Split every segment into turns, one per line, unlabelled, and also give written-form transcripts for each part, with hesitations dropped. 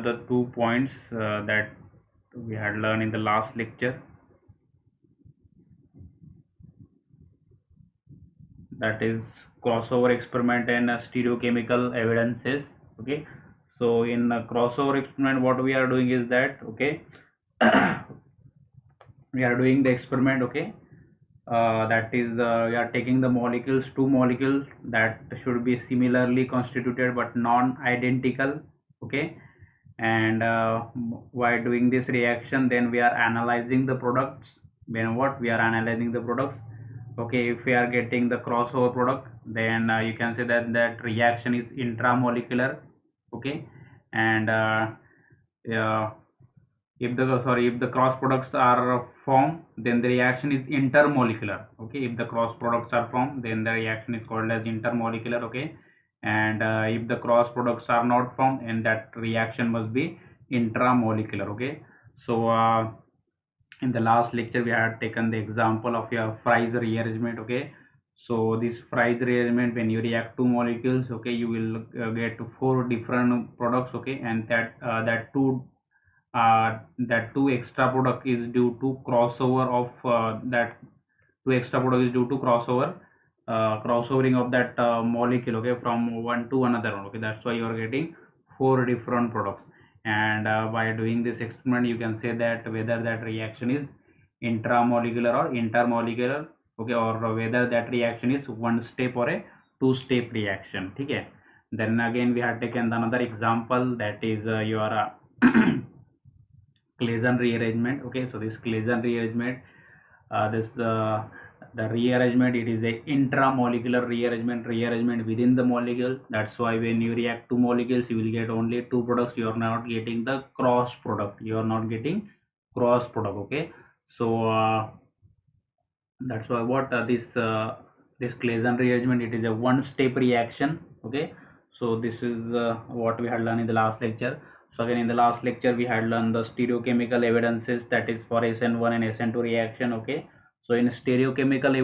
the 2 points that we had learned in the last lecture, that is crossover experiment and stereochemical evidences. Okay, so in a crossover experiment what we are doing is that, okay, we are doing the experiment, okay, that is we are taking the molecules, two molecules that should be similarly constituted but non-identical, okay, and while doing this reaction then we are analyzing the products. When what we are analyzing the products, okay, if we are getting the crossover product, then you can say that that reaction is intramolecular, okay, and uh, if the cross products are formed, then the reaction is intermolecular, okay. If the cross products are formed, then the reaction is called as intermolecular, okay, and if the cross products are not formed, and that reaction must be intramolecular, okay. So in the last lecture we had taken the example of your Fries rearrangement, okay. So this Fries rearrangement, when you react two molecules, okay, you will get four different products, okay, and that two extra product is due to crossover of that two extra product is due to crossovering of that molecule, okay, from one to another one, okay. That's why you are getting four different products. And by doing this experiment you can say that whether that reaction is intramolecular or intermolecular, okay, or whether that reaction is one step or a two step reaction, okay. Then again we have taken another example, that is your Claisen rearrangement, okay. So this Claisen rearrangement, this the rearrangement, it is a intramolecular rearrangement within the molecule. That's why when you react two molecules you will get only two products, you are not getting the cross product, okay. So that's why what this Claisen rearrangement, it is a one step reaction, okay. So this is what we had learned in the last lecture. So again in the last lecture we had learned the stereochemical evidences, that is for SN1 and SN2 reaction, okay. So in stereochemical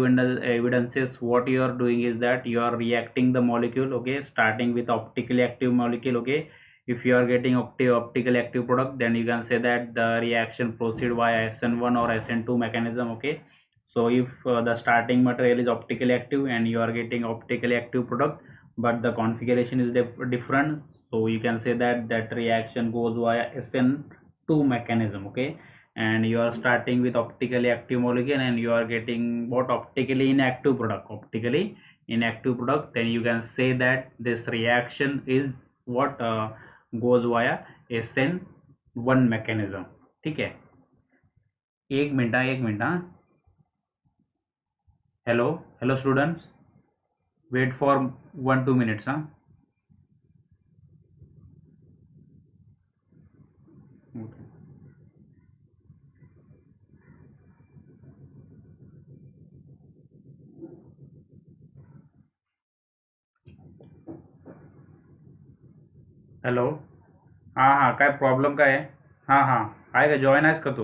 evidences, what you are doing is that you are reacting the molecule, okay, starting with optically active molecule, okay. If you are getting optically active product, then you can say that the reaction proceed via SN1 or SN2 mechanism, okay. So if the starting material is optically active and you are getting optically active product, but the configuration is different, so you can say that that reaction goes via SN2 mechanism, okay. And you are starting with optically active molecule and you are getting what optically inactive product, then you can say that this reaction is what goes via SN1 mechanism, ठीक है. एक minute हाँ. Hello students, wait for 1-2 minutes, huh? Okay. Hello. हाँ हाँ, काय problem काय आहे? हाँ हाँ, आहे का, जॉईन आहेस का तू?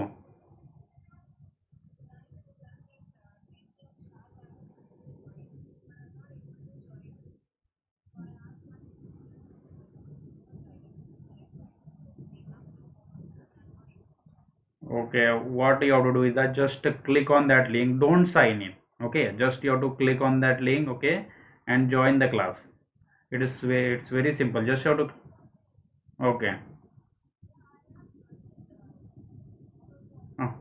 Okay, what you have to do is that just click on that link, don't sign in, okay, just you have to click on that link, okay, and join the class. It's very simple, just you have to. Okay. Oh,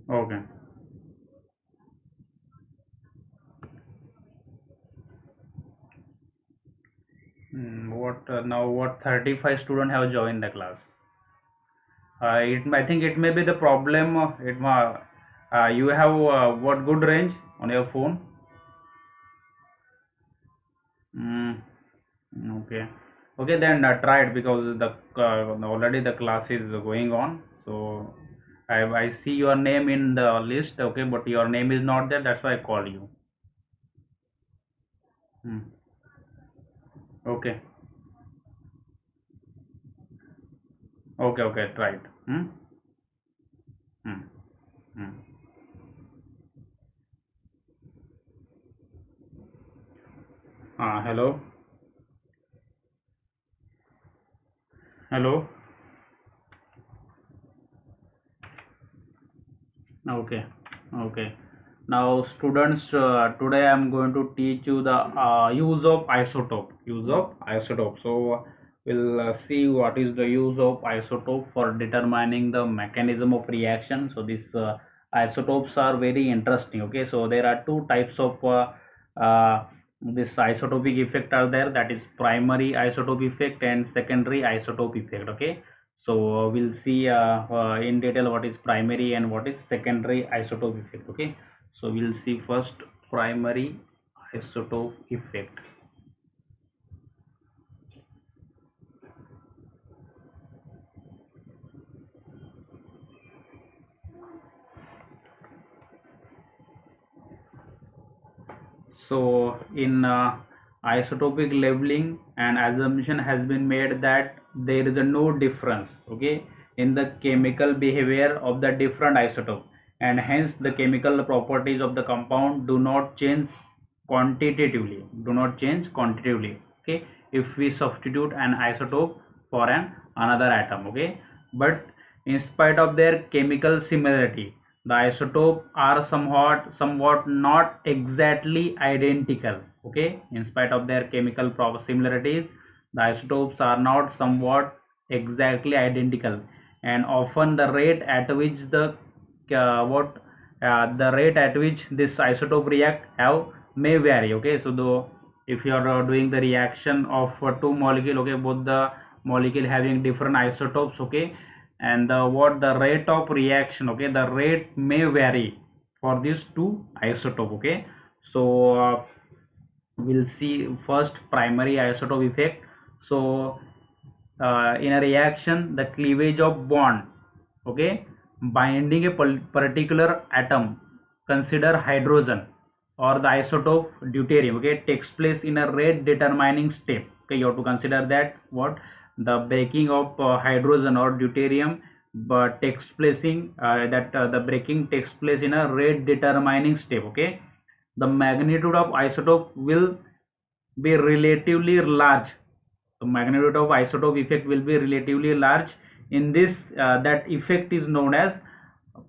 okay. What now, what 35 students have joined the class? I think it may be the problem. You have what good range on your phone? Mm, okay. Okay, then try it, because the already the class is going on. So I see your name in the list. Okay, but your name is not there. That's why I call you. Hmm. Okay. Okay. Okay. Try it. Hmm. Hmm. Hmm. Hello. Hello. Okay, okay. Now, students, today I am going to teach you the use of isotope. Use of isotope. So, we'll see what is the use of isotope for determining the mechanism of reaction. So, these isotopes are very interesting. Okay, so there are two types of this isotopic effect are there. That is primary isotope effect and secondary isotope effect. Okay, so we'll see in detail what is primary and what is secondary isotope effect. Okay, so we'll see first primary isotope effect. So in isotopic labeling, an assumption has been made that there is a no difference, okay, in the chemical behavior of the different isotope, and hence the chemical properties of the compound do not change quantitatively. Do not change quantitatively. Okay, if we substitute an isotope for an another atom. Okay, but in spite of their chemical similarity, the isotopes are somewhat not exactly identical. Okay, in spite of their chemical similarities, the isotopes are not somewhat exactly identical, and often the rate at which what the rate at which this isotope react have may vary. Okay, so though if you are doing the reaction of two molecule, okay, both the molecule having different isotopes, okay, and what the rate of reaction, okay, the rate may vary for these two isotope. Okay, so we'll see first primary isotope effect. So in a reaction, the cleavage of bond, okay, binding a particular atom, consider hydrogen, or the isotope deuterium, okay, takes place in a rate determining step. Okay, you have to consider that what the breaking of hydrogen or deuterium but takes place in the breaking takes place in a rate determining step. Okay, the magnitude of isotope will be relatively large. The magnitude of isotope effect will be relatively large. In this, that effect is known as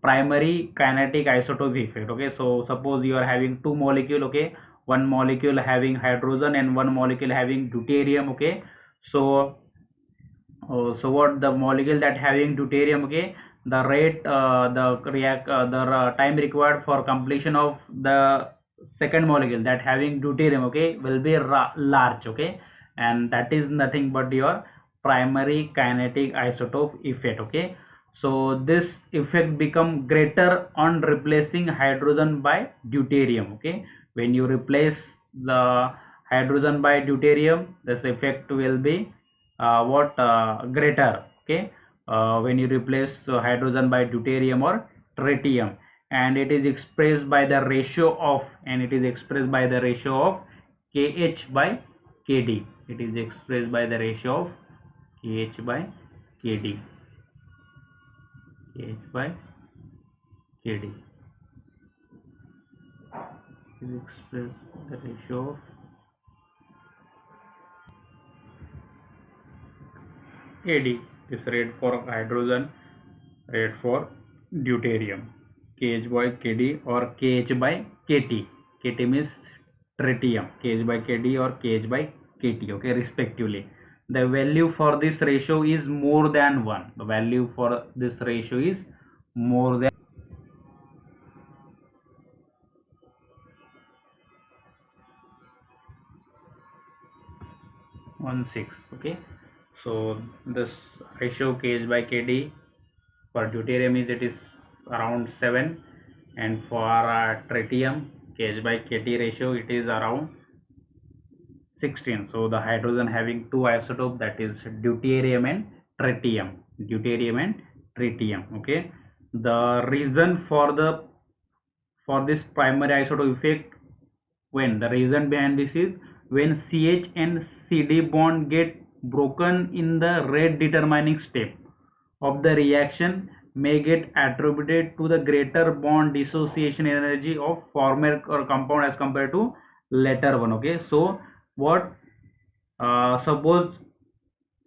primary kinetic isotope effect. Okay, so suppose you are having two molecule, okay, one molecule having hydrogen and one molecule having deuterium. Okay, so so what the molecule that having deuterium, okay, the rate the time required for completion of the second molecule that having deuterium, okay, will be large. Okay, and that is nothing but your primary kinetic isotope effect. Okay, so this effect become greater on replacing hydrogen by deuterium. Okay, when you replace the hydrogen by deuterium, this effect will be what greater. Okay, when you replace hydrogen by deuterium or tritium, and it is expressed by the ratio of kh by kd. It is expressed by the ratio of kh by kd. kh by kd is expressed the ratio of AD. This rate for hydrogen, rate for deuterium, kh by kd or kh by kt. Kt means tritium, kh by kd or kh by kt, okay, respectively. The value for this ratio is more than 1. The value for this ratio is more than 1/6. Okay, so this ratio kh by kd for deuterium is it is around 7, and for tritium kh by kt ratio it is around 16. So the hydrogen having two isotopes, that is deuterium and tritium. Deuterium and tritium. Okay, the reason for this primary isotope effect, when the reason behind this is when ch and cd bond get broken in the rate determining step of the reaction may get attributed to the greater bond dissociation energy of former or compound as compared to later one. Okay, so what suppose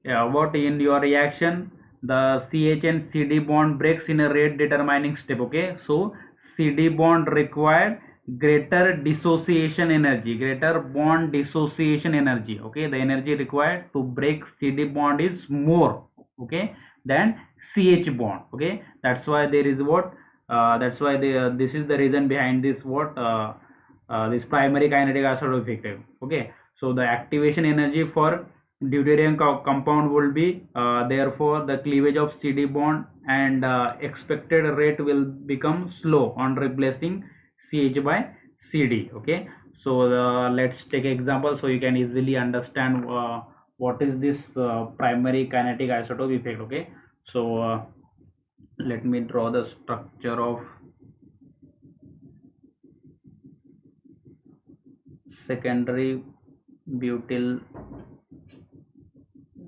what in your reaction the ch and cd bond breaks in a rate determining step. Okay, so CD bond require greater dissociation energy, greater bond dissociation energy. Okay, the energy required to break CD bond is more, okay, than CH bond. Okay, that's why there is what that's why this is the reason behind this what this primary kinetic isotope effect. Okay, so the activation energy for deuterium compound will be therefore the cleavage of CD bond and expected rate will become slow on replacing CH by CD. Okay, so let's take example so you can easily understand what is this primary kinetic isotope effect. Okay, so let me draw the structure of secondary butyl.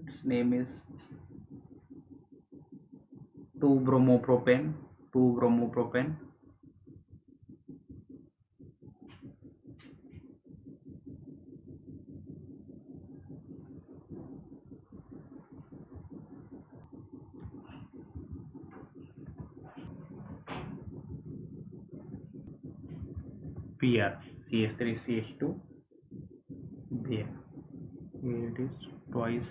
Its name is 2-bromopropane. 2-bromopropane. Br, CH3CH2 Br. Here it is twice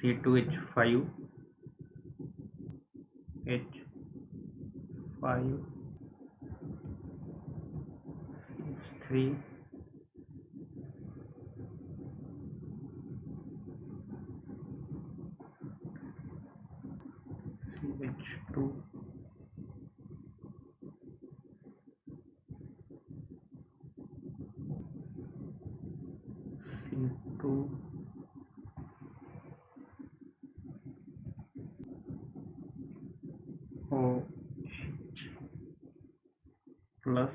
C2H5 H5 3 CH2 C2 OH plus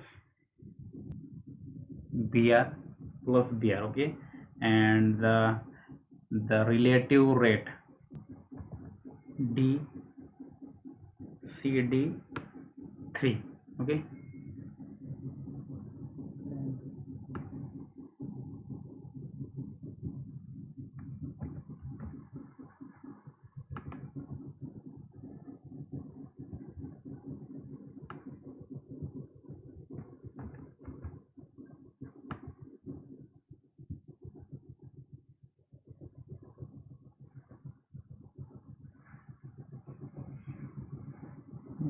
Br plus Br. Okay, and the relative rate D CD3. Okay,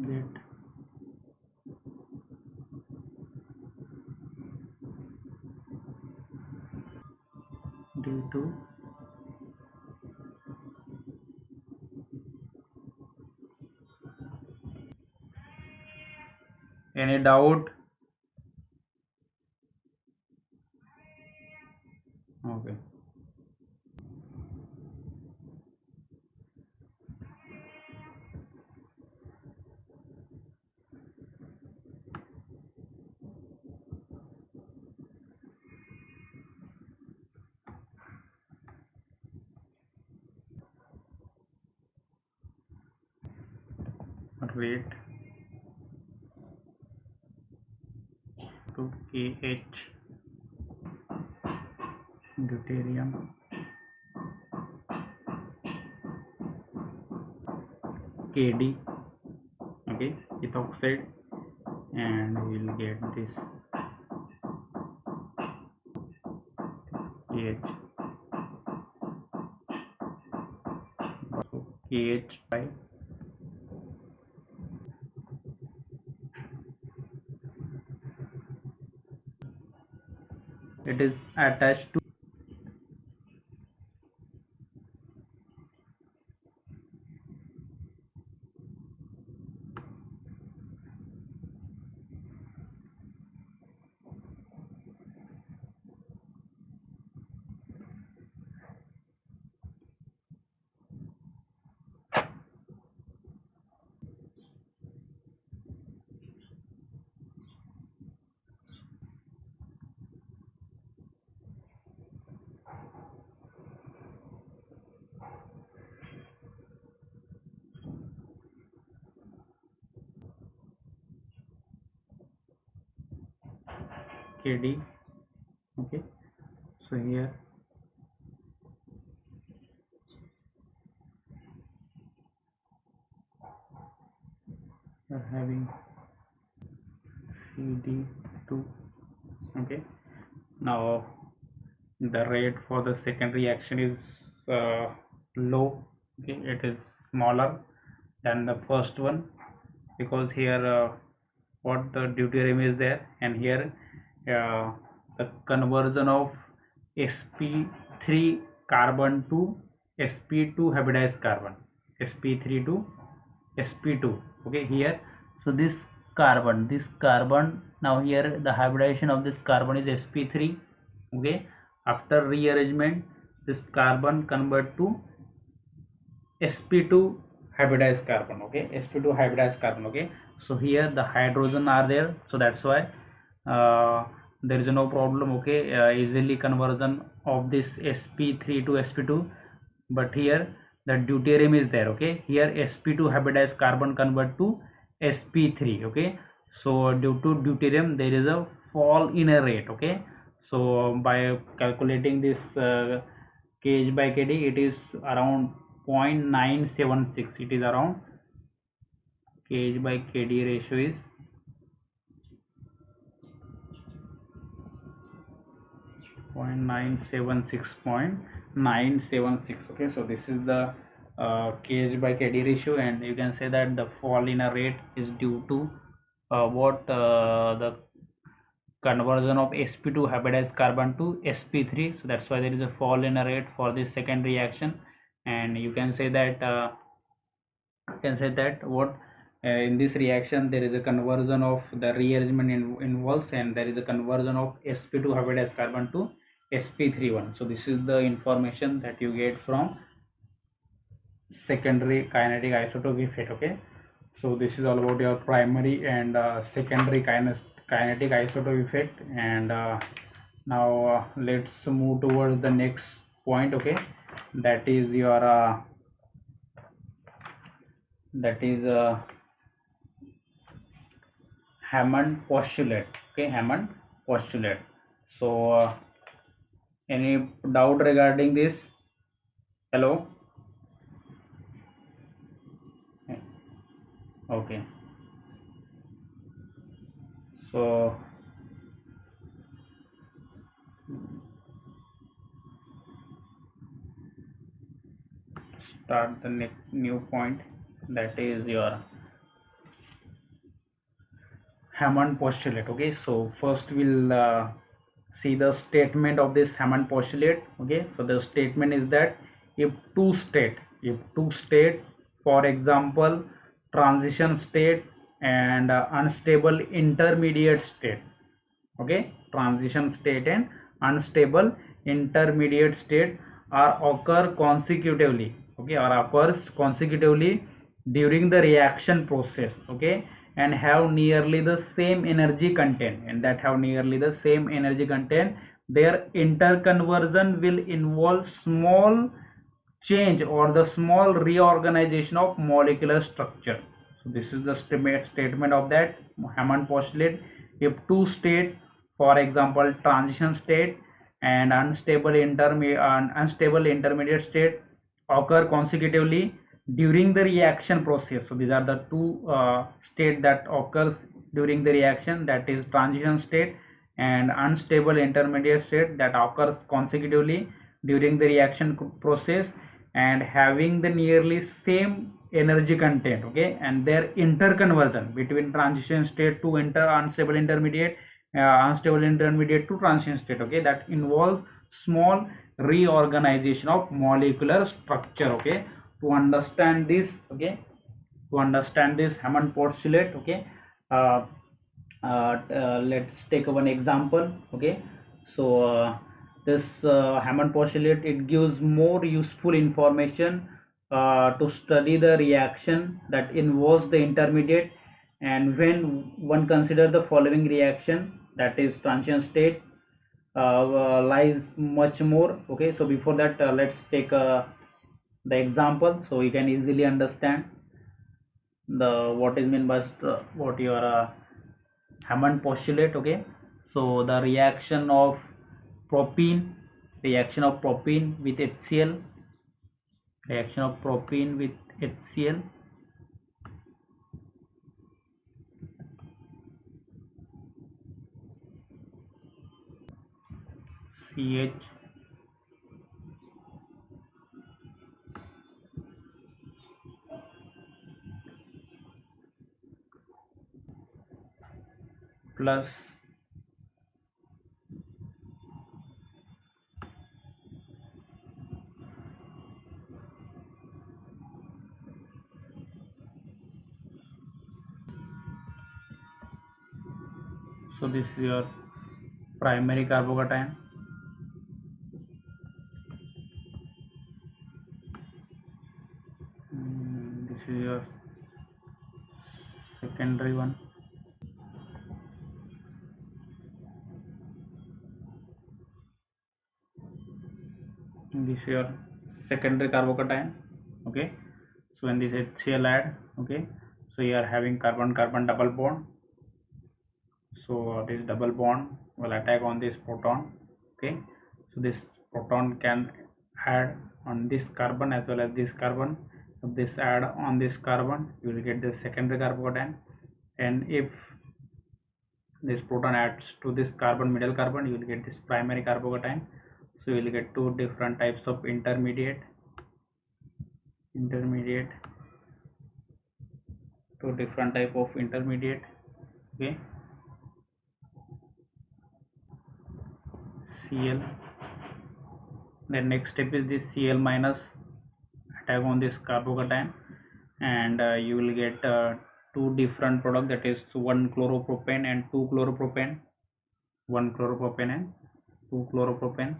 get D2 any doubt? Okay, rate to KH deuterium KD. Okay, ethoxide, and we will get this KH. So KH by it is attached to KD. Okay, so here are having CD2. Okay, now the rate for the second reaction is low. Okay, it is smaller than the first one, because here what the deuterium is there, and here the conversion of sp3 carbon to sp2 hybridized carbon, sp3 to sp2. Okay, here, so this carbon now here the hybridization of this carbon is sp3. Okay, after rearrangement this carbon convert to sp2 hybridized carbon. Okay, sp2 hybridized carbon. Okay, so here the hydrogen are there, so that's why there is no problem. Okay, easily conversion of this sp3 to sp2, but here the deuterium is there. Okay, here sp2 hybridized carbon convert to sp3. Okay, so due to deuterium there is a fall in a rate. Okay, so by calculating this kh by kd, it is around 0.976. It is around kh by kd ratio is 0.976. Okay, so this is the kh by kd ratio, and you can say that the fall in a rate is due to the conversion of sp2 hybridized carbon to sp3. So that's why there is a fall in a rate for this second reaction. And you can say that what in this reaction there is a conversion of the rearrangement involves, and there is a conversion of sp2 hybridized carbon to sp3 So this is the information that you get from secondary kinetic isotope effect. Okay, so this is all about your primary and secondary kinetic isotope effect. And now let's move towards the next point. Okay, that is your Hammond postulate. Okay, Hammond postulate. So any doubt regarding this? Hello? Okay, so start the new point, that is your Hammond postulate. Okay, so first we'll see the statement of this Hammond postulate. Okay, so the statement is that if two state, for example transition state and unstable intermediate state. Okay, transition state and unstable intermediate state are occur consecutively. Okay, or occurs consecutively during the reaction process. Okay, and have nearly the same energy content, their interconversion will involve small change or the small reorganization of molecular structure. So this is the statement of that Hammond postulate. If two state, for example transition state and unstable intermediate state, occur consecutively during the reaction process. So these are the two state that occurs during the reaction, that is transition state and unstable intermediate state, that occurs consecutively during the reaction process and having the nearly same energy content. Okay, and their interconversion between transition state to unstable intermediate, to transition state. Okay, that involves small reorganization of molecular structure. Okay, to understand this, Hammond postulate. Okay, uh, let's take one example. Okay, so this Hammond postulate, it gives more useful information to study the reaction that involves the intermediate. And when one consider the following reaction, that is transition state, lies much more. Okay, so before that let's take the example, so you can easily understand the what is meant by what your Hammond postulate. Okay, so the propene reaction of propene with HCl, reaction of propene with HCl, CH plus so this is your primary carbocation. This is your secondary one. This is your secondary carbocation. Okay, so when this HCl add, okay, so you are having carbon carbon double bond. So this double bond will attack on this proton. Okay, so this proton can add on this carbon as well as this carbon. If this add on this carbon, you will get the secondary carbocation, and if this proton adds to this carbon, middle carbon, you will get this primary carbocation. So you will get two different types of intermediate, two different type of intermediate. Okay, Cl. Then next step is this Cl minus attack on this carbocation, and you will get two different product, that is one chloropropane and two chloropropane, one chloropropane and two chloropropane.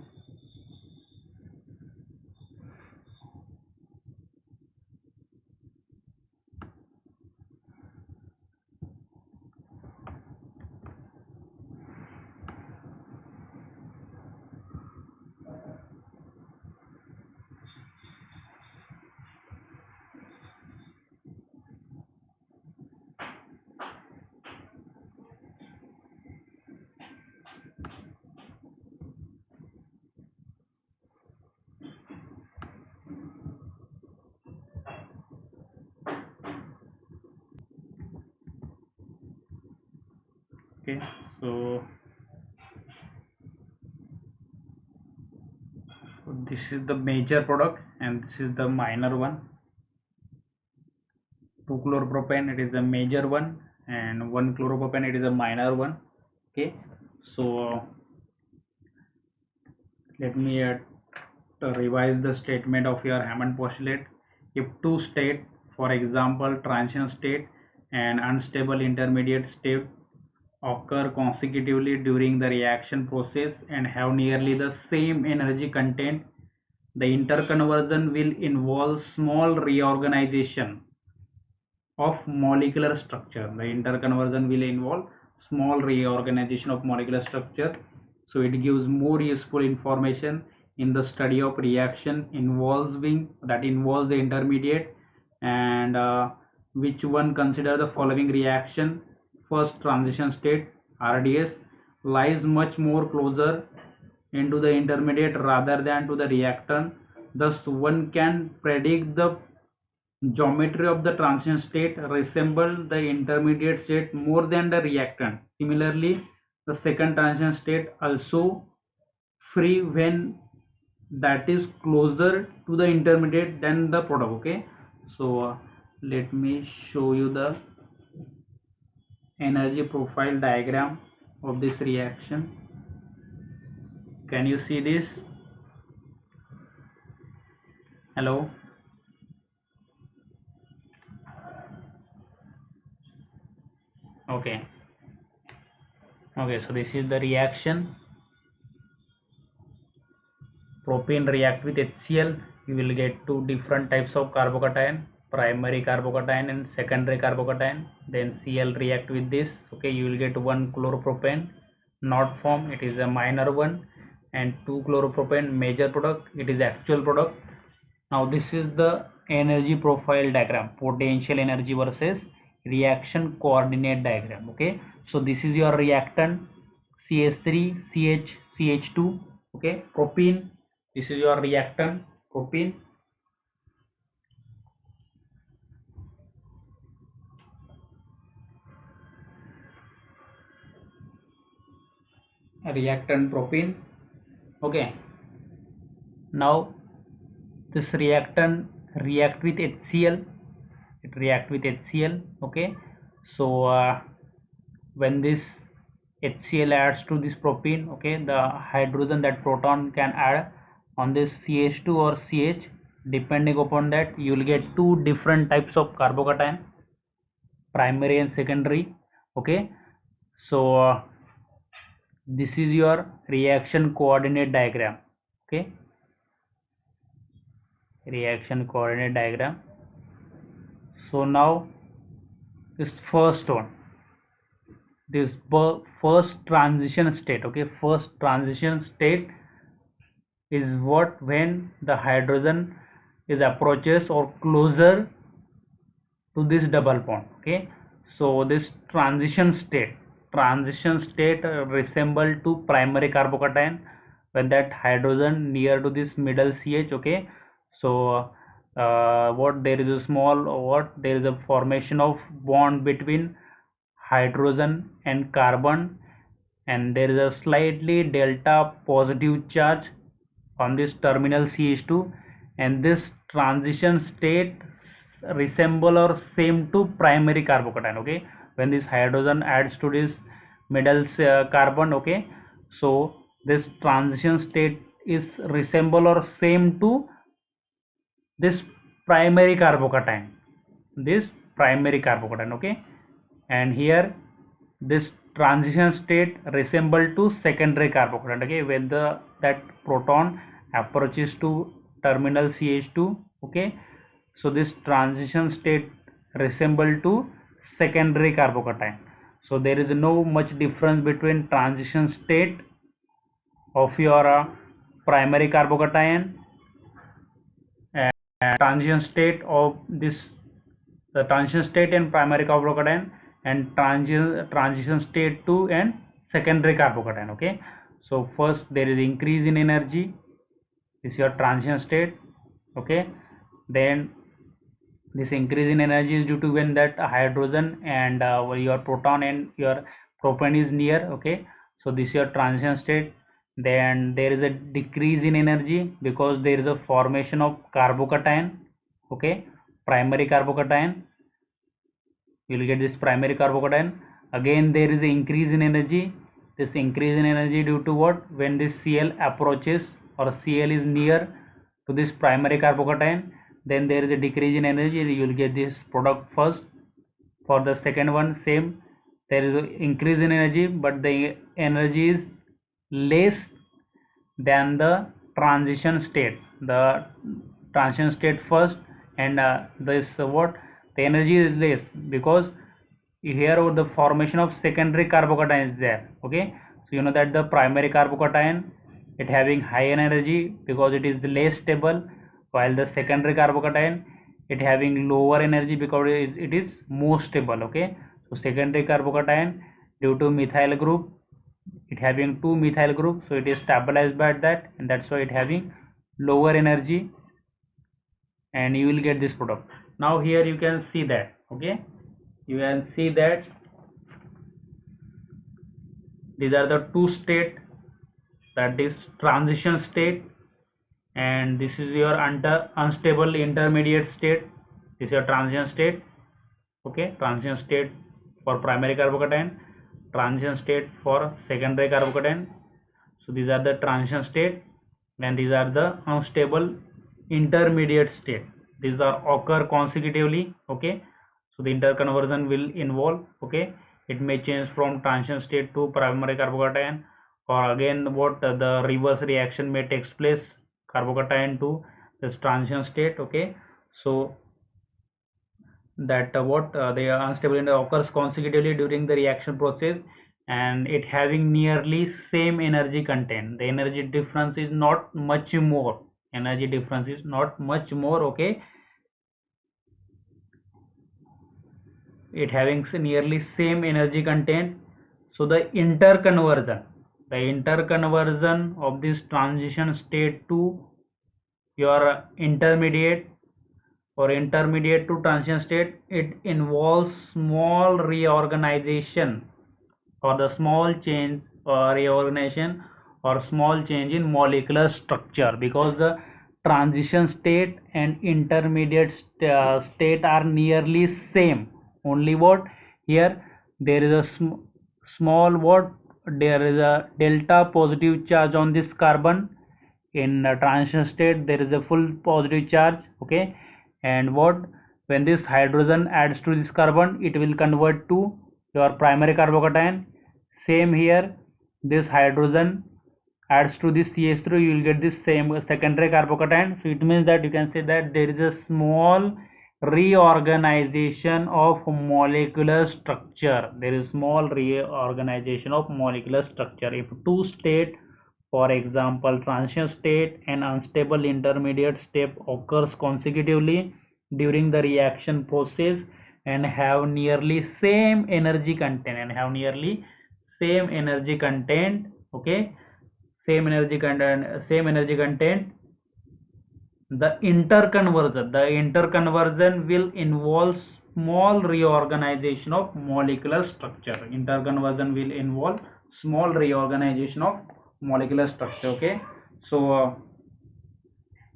Okay, so this is the major product and this is the minor one. 2 chloropropane, it is the major one, and 1 chloropropane, it is a minor one. Okay, so let me revise the statement of your Hammond postulate. If two state, for example transition state and unstable intermediate state, occur consecutively during the reaction process and have nearly the same energy content, the interconversion will involve small reorganization of molecular structure. The interconversion will involve small reorganization of molecular structure. So it gives more useful information in the study of reaction involving the intermediate, and which one consider the following reaction. First, transition state RDS lies much more closer into the intermediate rather than to the reactant. Thus one can predict the geometry of the transition state resemble the intermediate state more than the reactant. Similarly, the second transition state also free when that is closer to the intermediate than the product. Okay, so let me show you the energy profile diagram of this reaction. Can you see this? Hello? Okay, so this is the reaction. Propane react with HCl, you will get two different types of carbocation, primary carbocation and secondary carbocation. Then Cl react with this. Okay, you will get one chloropropane not form, it is a minor one, and two chloropropane major product, it is actual product. Now this is the energy profile diagram, potential energy versus reaction coordinate diagram. Okay, so this is your reactant CH3 CH2. Okay, propene, this is your reactant propene. Reactant propene. Okay, now this reactant react with HCl, it react with HCl. Okay, so when this HCl adds to this propene, okay, the hydrogen, that proton can add on this CH2 or CH. Depending upon that, you will get two different types of carbocation, primary and secondary. Okay, so this is your reaction coordinate diagram. Okay, reaction coordinate diagram. So now this first one, this first transition state. Okay, first transition state is what when the hydrogen is approaches or closer to this double bond. Okay, so this transition state resemble to primary carbocation when that hydrogen near to this middle CH. Okay, so what there is a small, what there is a formation of bond between hydrogen and carbon, and there is a slightly delta positive charge on this terminal CH2, and this transition state resemble or same to primary carbocation. Okay, when this hydrogen adds to this middle carbon. Okay, so this transition state is resemble or same to this primary carbocation, this primary carbocation. Okay, and here this transition state resemble to secondary carbocation. Okay, when the that proton approaches to terminal CH2. Okay, so this transition state resemble to secondary carbocation. So there is no much difference between transition state of your primary carbocation and transition state of this, the transition state in primary carbocation, and transition state to and secondary carbocation. Okay, so first there is increase in energy, this is your transition state. Okay, then this increase in energy is due to when that hydrogen and your proton and your propane is near. Okay, so this is your transition state. Then there is a decrease in energy because there is a formation of carbocation. Okay, primary carbocation, you will get this primary carbocation. Again there is an increase in energy, this increase in energy due to what, when this Cl approaches or Cl is near to this primary carbocation, then there is a decrease in energy, you will get this product first. For the second one, same, there is an increase in energy but the energy is less than the transition state, the transition state first, and this what, the energy is less because here the formation of secondary carbocation is there. Okay, so you know that the primary carbocation, it having higher energy because it is less stable, while the secondary carbocation, it having lower energy because it is more stable. Okay, so secondary carbocation due to methyl group, it having two methyl groups, so it is stabilized by that, and that's why it having lower energy, and you will get this product. Now here you can see that. Okay, you can see that these are the two state, that is transition state, and this is your unstable intermediate state, this is your transition state. Okay, transition state for primary carbocation, transition state for secondary carbocation. So these are the transition state, and these are the unstable intermediate state, these are occur consecutively. Okay, so the interconversion will involve. Okay, it may change from transition state to primary carbocation, or again what the reverse reaction may takes place, carbocation to this transition state. Okay, so that the unstable occurs consecutively during the reaction process, and it having nearly same energy content, the energy difference is not much more, energy difference is not much more. Okay, it having nearly same energy content. So the interconversion of this transition state to your intermediate or intermediate to transition state, it involves small reorganization or the small change or reorganization or small change in molecular structure, because the transition state and intermediate state are nearly same. Only what here there is a small what, there is a delta positive charge on this carbon. In transition state there is a full positive charge, okay, and what, when this hydrogen adds to this carbon, it will convert to your primary carbocation. Same here, this hydrogen adds to this CH3, you will get this same secondary carbocation. So it means that you can say that there is a small reorganization of molecular structure. There is small reorganization of molecular structure if two state, for example transition state and unstable intermediate step, occurs consecutively during the reaction process and have nearly same energy content, okay, same energy content. The interconversion will involve small reorganization of molecular structure. Interconversion will involve small reorganization of molecular structure, okay. So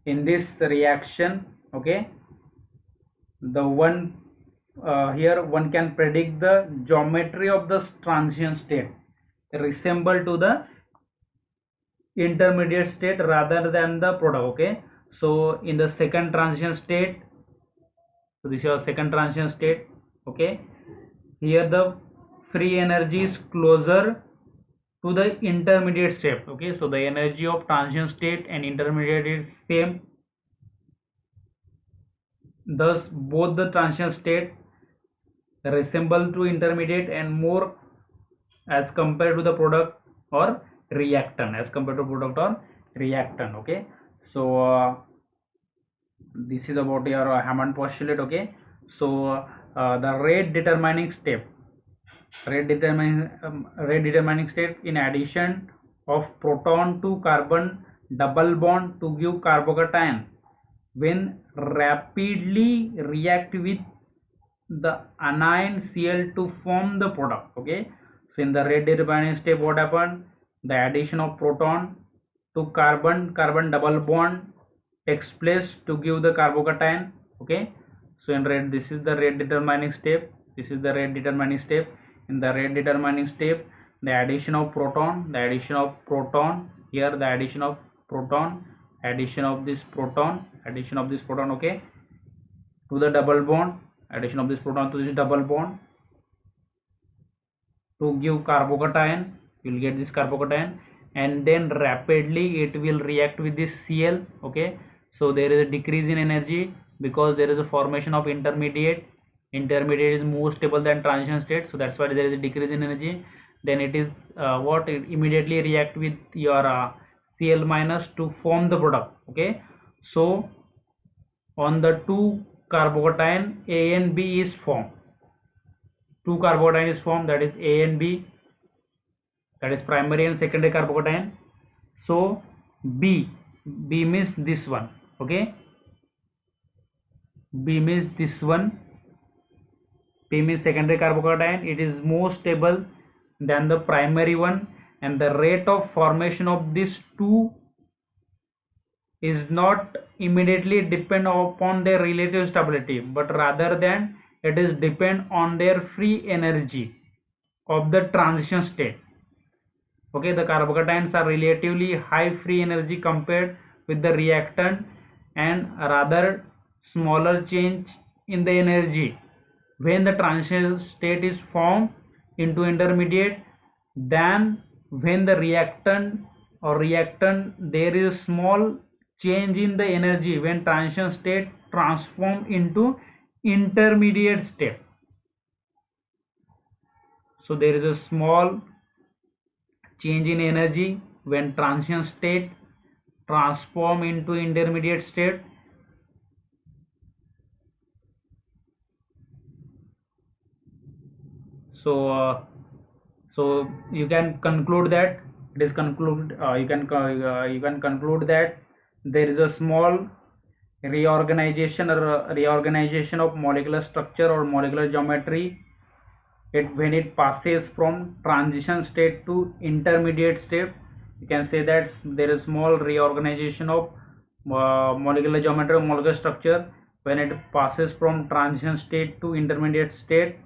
in this reaction, okay, the one here one can predict the geometry of the transition state resemble to the intermediate state rather than the product, okay. So in the second transition state, so this is your second transition state, okay, here the free energy is closer to the intermediate state, okay. So the energy of transition state and intermediate is same, thus both the transition state resemble to intermediate and more as compared to the product or reactant, okay. So this is about your Hammond postulate, okay. So the rate determining state, in addition of proton to carbon double bond to give carbocation, when rapidly react with the anion Cl to form the product, okay. So in the rate determining step, what happened, the addition of proton to carbon double bond takes place to give the carbocation, okay. So in rate, this is the rate determining step, in the rate determining step, the addition of proton, here the addition of this proton, okay, to the double bond, addition of this proton to this double bond to give carbocation, you will get this carbocation, and then rapidly it will react with this Cl, okay. So there is a decrease in energy because there is a formation of intermediate is more stable than transition state, so that's why there is a decrease in energy. Then it is what, it immediately react with your Cl minus to form the product, okay. So on the two carbocation A and B is formed, that is A and B, that is primary and secondary carbocation. So B means this one, okay, B means this one, P means secondary carbocation, it is more stable than the primary one, and the rate of formation of these two is not immediately depend upon their relative stability, but rather than it is depend on their free energy of the transition state, okay. The carbocations are relatively high free energy compared with the reactant, and rather smaller change in the energy when the transition state is formed into intermediate than when the reactant there is small change in the energy when transition state transform into intermediate state. So there is a small change in energy when transition state transform into intermediate state. So you can conclude that you can conclude that there is a small reorganization of molecular structure or molecular geometry when it passes from transition state to intermediate state, you can say that there is small reorganization of molecular geometry, molecular structure when it passes from transition state to intermediate state.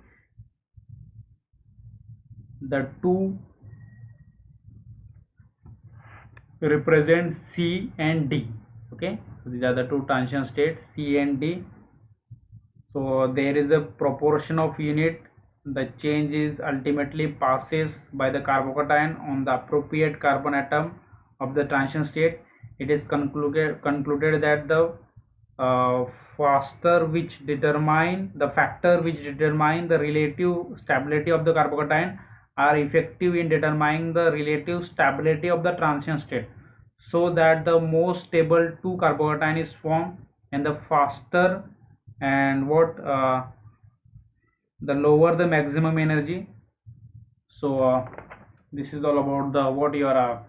The two represent C and D. Okay, so these are the two transition states, C and D. So there is a proportion of unit. The change is ultimately passes by the carbocation on the appropriate carbon atom of the transition state. It is concluded that the factor which determine the relative stability of the carbocation are effective in determining the relative stability of the transition state, so that the most stable 2 carbocation is formed, and the faster and the lower the maximum energy. So this is all about the what your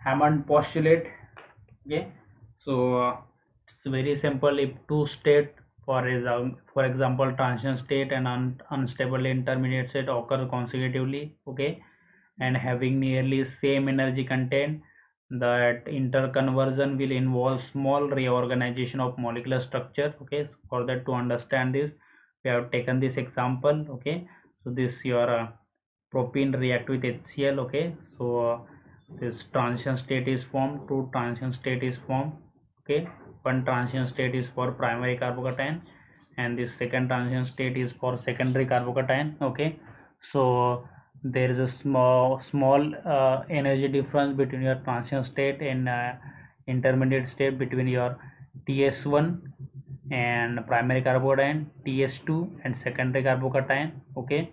Hammond postulate. Okay, so it's very simple. If two state, for example transition state and unstable intermediate state occur consecutively, okay, and having nearly same energy content, that interconversion will involve small reorganization of molecular structure. Okay, for that, to understand this, we have taken this example. Okay, so this your propene react with HCl. Okay, so this transition state is formed, two transition state is formed. Okay, one transition state is for primary carbocation and this second transition state is for secondary carbocation. Okay, so there is a small energy difference between your transition state and intermediate state between your TS1 and primary carbocation, TS2 and secondary carbocation. Okay,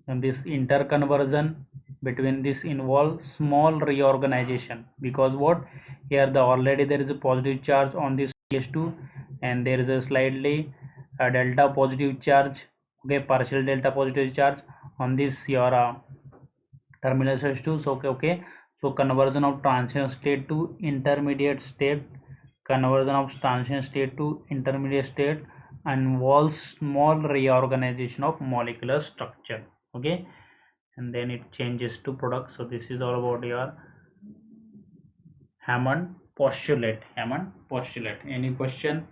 and this interconversion between this involves small reorganization, because what, here the already there is a positive charge on this TS2 and there is a slightly delta positive charge, okay, partial delta positive charge on this your terminal S2. So okay, so conversion of transition state to intermediate state, involves small reorganization of molecular structure. Okay, and then it changes to product. So this is all about your Hammond postulate. Any question?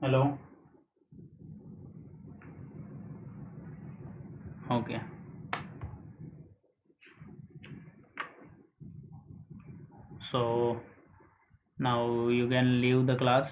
Hello. Okay, so now you can leave the class.